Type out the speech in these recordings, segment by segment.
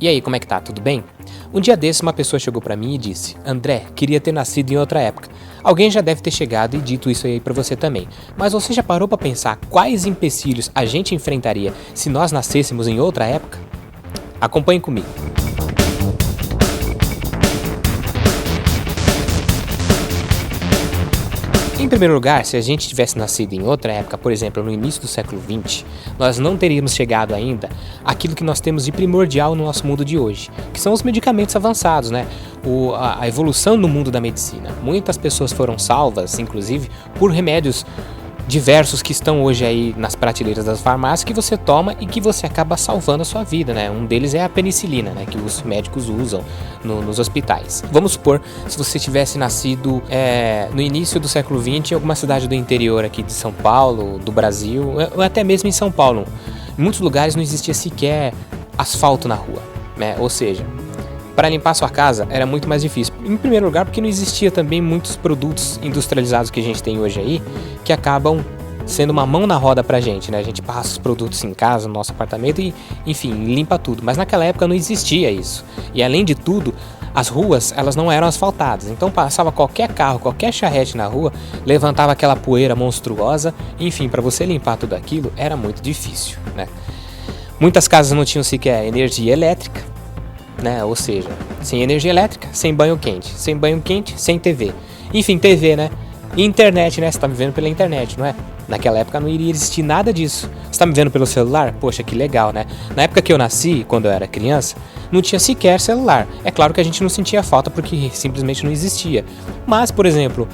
E aí, como é que tá? Tudo bem? Um dia desses uma pessoa chegou pra mim e disse: André, queria ter nascido em outra época. Alguém já deve ter chegado e dito isso aí pra você também. Mas você já parou pra pensar quais empecilhos a gente enfrentaria se nós nascêssemos em outra época? Acompanhe comigo. Em primeiro lugar, se a gente tivesse nascido em outra época, por exemplo, no início do século XX, nós não teríamos chegado ainda àquilo que nós temos de primordial no nosso mundo de hoje, que são os medicamentos avançados, né? A evolução no mundo da medicina. Muitas pessoas foram salvas, inclusive, por remédios diversos que estão hoje aí nas prateleiras das farmácias que você toma e que você acaba salvando a sua vida, né? Um deles é a penicilina, né? Que os médicos usam nos hospitais. Vamos supor, se você tivesse nascido no início do século XX em alguma cidade do interior aqui de São Paulo, do Brasil, ou até mesmo em São Paulo. Em muitos lugares não existia sequer asfalto na rua, né? Ou seja, para limpar sua casa era muito mais difícil. Em primeiro lugar, porque não existia também muitos produtos industrializados que a gente tem hoje aí, que acabam sendo uma mão na roda pra gente, né? A gente passa os produtos em casa, no nosso apartamento e, enfim, limpa tudo. Mas naquela época não existia isso. E além de tudo, as ruas, elas não eram asfaltadas. Então passava qualquer carro, qualquer charrete na rua, levantava aquela poeira monstruosa. Enfim, para você limpar tudo aquilo era muito difícil, né? Muitas casas não tinham sequer energia elétrica, né? Ou seja, sem energia elétrica, sem banho quente, sem TV. Enfim, TV, né? E internet, né? Você tá me vendo pela internet, não é? Naquela época não iria existir nada disso. Você tá me vendo pelo celular? Poxa, que legal, né? Na época que eu nasci, quando eu era criança, não tinha sequer celular. É claro que a gente não sentia falta porque simplesmente não existia. Mas, por exemplo,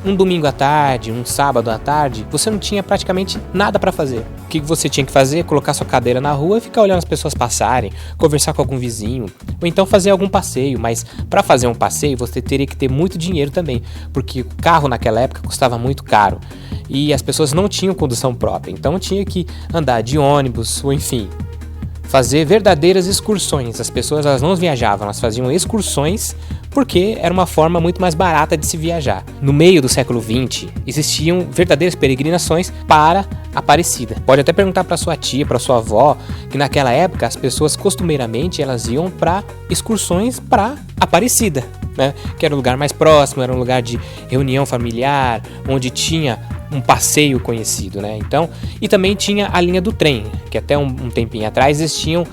um domingo à tarde, um sábado à tarde, você não tinha praticamente nada para fazer. O que você tinha que fazer? Colocar sua cadeira na rua e ficar olhando as pessoas passarem, conversar com algum vizinho, ou então fazer algum passeio. Mas para fazer um passeio você teria que ter muito dinheiro também, porque o carro naquela época custava muito caro e as pessoas não tinham condução própria, então tinha que andar de ônibus ou enfim, fazer verdadeiras excursões. As pessoas elas não viajavam, elas faziam excursões porque era uma forma muito mais barata de se viajar. No meio do século XX, existiam verdadeiras peregrinações para Aparecida. Pode até perguntar para sua tia, para sua avó, que naquela época as pessoas costumeiramente elas iam para excursões para Aparecida, né? Que era um lugar mais próximo, era um lugar de reunião familiar, onde tinha um passeio conhecido, né? Então, e também tinha a linha do trem, que até um tempinho atrás existia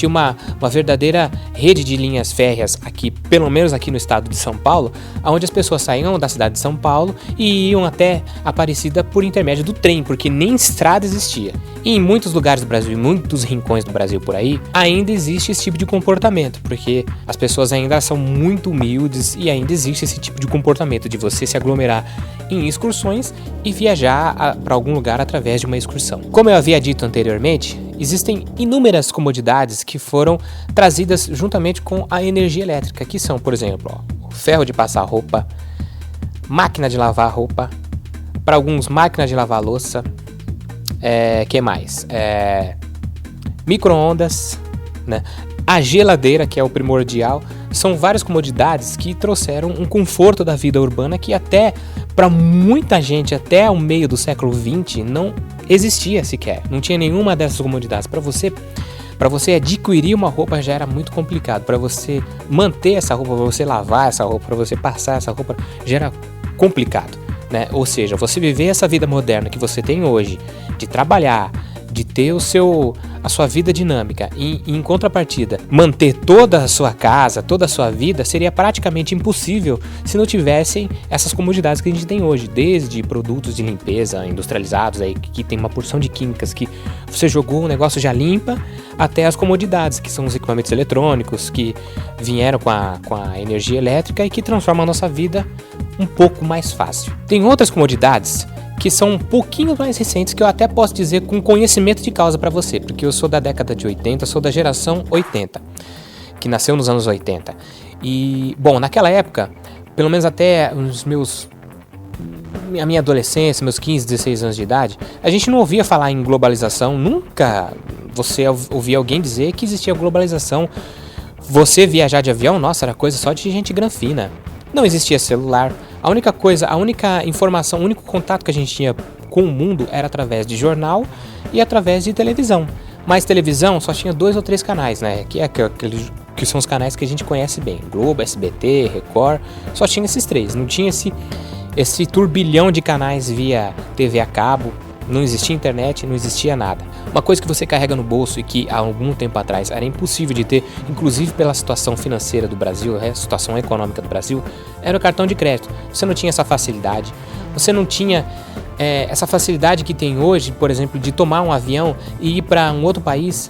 uma verdadeira rede de linhas férreas aqui, pelo menos aqui no estado de São Paulo, onde as pessoas saíam da cidade de São Paulo e iam até Aparecida por intermédio do trem, porque nem estrada existia. E em muitos lugares do Brasil, em muitos rincões do Brasil por aí, ainda existe esse tipo de comportamento, porque as pessoas ainda são muito humildes e ainda existe esse tipo de comportamento de você se aglomerar em excursões e viajar para algum lugar através de uma excursão. Como eu havia dito anteriormente, existem inúmeras comodidades que foram trazidas juntamente com a energia elétrica, que são, por exemplo, o ferro de passar roupa, máquina de lavar roupa, para alguns máquina de lavar louça, que mais? Micro-ondas, né? A geladeira, que é o primordial, são várias comodidades que trouxeram um conforto da vida urbana que até para muita gente, até o meio do século XX, não existia sequer. Não tinha nenhuma dessas comodidades. Para você adquirir uma roupa já era muito complicado. Para você manter essa roupa, para você lavar essa roupa, para você passar essa roupa, já era complicado, né? Ou seja, você viver essa vida moderna que você tem hoje, de trabalhar, de ter a sua vida dinâmica e em contrapartida manter toda a sua casa, toda a sua vida, seria praticamente impossível se não tivessem essas comodidades que a gente tem hoje, desde produtos de limpeza industrializados aí, que tem uma porção de químicas que você jogou, o negócio já limpa, até as comodidades, que são os equipamentos eletrônicos que vieram com a energia elétrica e que transformam a nossa vida um pouco mais fácil. Tem outras comodidades que são um pouquinho mais recentes, que eu até posso dizer com conhecimento de causa para você, porque eu sou da década de 80, sou da geração 80, que nasceu nos anos 80. E, bom, naquela época, pelo menos até a minha adolescência, meus 15, 16 anos de idade, a gente não ouvia falar em globalização, nunca você ouvia alguém dizer que existia globalização. Você viajar de avião, nossa, era coisa só de gente granfina. Não existia celular. A única informação, o único contato que a gente tinha com o mundo era através de jornal e através de televisão. Mas televisão só tinha 2 ou 3 canais, né? Que são os canais que a gente conhece bem. Globo, SBT, Record, só tinha esses 3. Não tinha esse turbilhão de canais via TV a cabo. Não existia internet, não existia nada. Uma coisa que você carrega no bolso e que há algum tempo atrás era impossível de ter, inclusive pela situação financeira do Brasil, a situação econômica do Brasil, era o cartão de crédito. Você não tinha essa facilidade. Você não tinha essa facilidade que tem hoje, por exemplo, de tomar um avião e ir para um outro país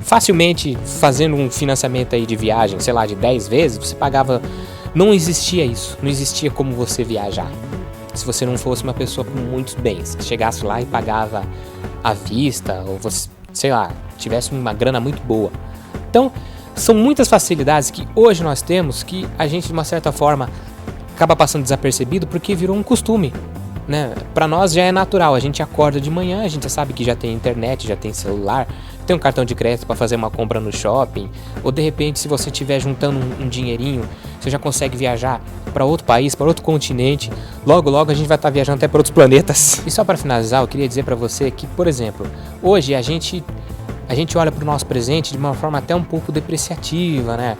facilmente, fazendo um financiamento aí de viagem, sei lá, de 10 vezes, você pagava. Não existia isso. Não existia como você viajar se você não fosse uma pessoa com muitos bens, que chegasse lá e pagava à vista, ou você, sei lá, tivesse uma grana muito boa. Então, são muitas facilidades que hoje nós temos que a gente, de uma certa forma, acaba passando desapercebido porque virou um costume, né? Para nós já é natural, a gente acorda de manhã, a gente já sabe que já tem internet, já tem celular, tem um cartão de crédito para fazer uma compra no shopping, ou de repente, se você estiver juntando um dinheirinho, você já consegue viajar para outro país, para outro continente. Logo, logo a gente vai estar viajando até para outros planetas. E só para finalizar, eu queria dizer para você que, por exemplo, hoje a gente olha para o nosso presente de uma forma até um pouco depreciativa, né?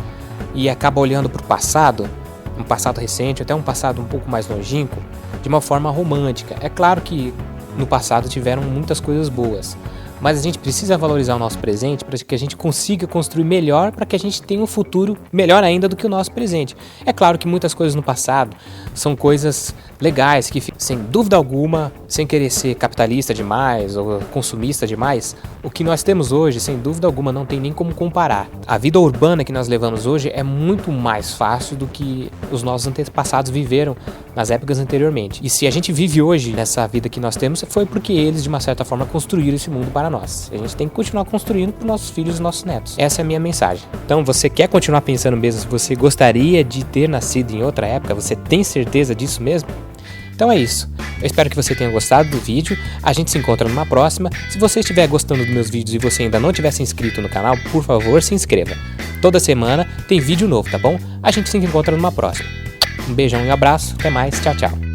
E acaba olhando para o passado, um passado recente, até um passado um pouco mais longínquo, de uma forma romântica. É claro que no passado tiveram muitas coisas boas, mas a gente precisa valorizar o nosso presente para que a gente consiga construir melhor, para que a gente tenha um futuro melhor ainda do que o nosso presente. É claro que muitas coisas no passado são coisas legais, que sem dúvida alguma, sem querer ser capitalista demais ou consumista demais, o que nós temos hoje, sem dúvida alguma, não tem nem como comparar. A vida urbana que nós levamos hoje é muito mais fácil do que os nossos antepassados viveram nas épocas anteriormente. E se a gente vive hoje nessa vida que nós temos, foi porque eles, de uma certa forma, construíram esse mundo para nós. A gente tem que continuar construindo para os nossos filhos e nossos netos. Essa é a minha mensagem. Então, você quer continuar pensando mesmo se você gostaria de ter nascido em outra época? Você tem certeza disso mesmo? Então é isso. Eu espero que você tenha gostado do vídeo. A gente se encontra numa próxima. Se você estiver gostando dos meus vídeos e você ainda não tiver se inscrito no canal, por favor, se inscreva. Toda semana tem vídeo novo, tá bom? A gente se encontra numa próxima. Um beijão e um abraço. Até mais. Tchau, tchau.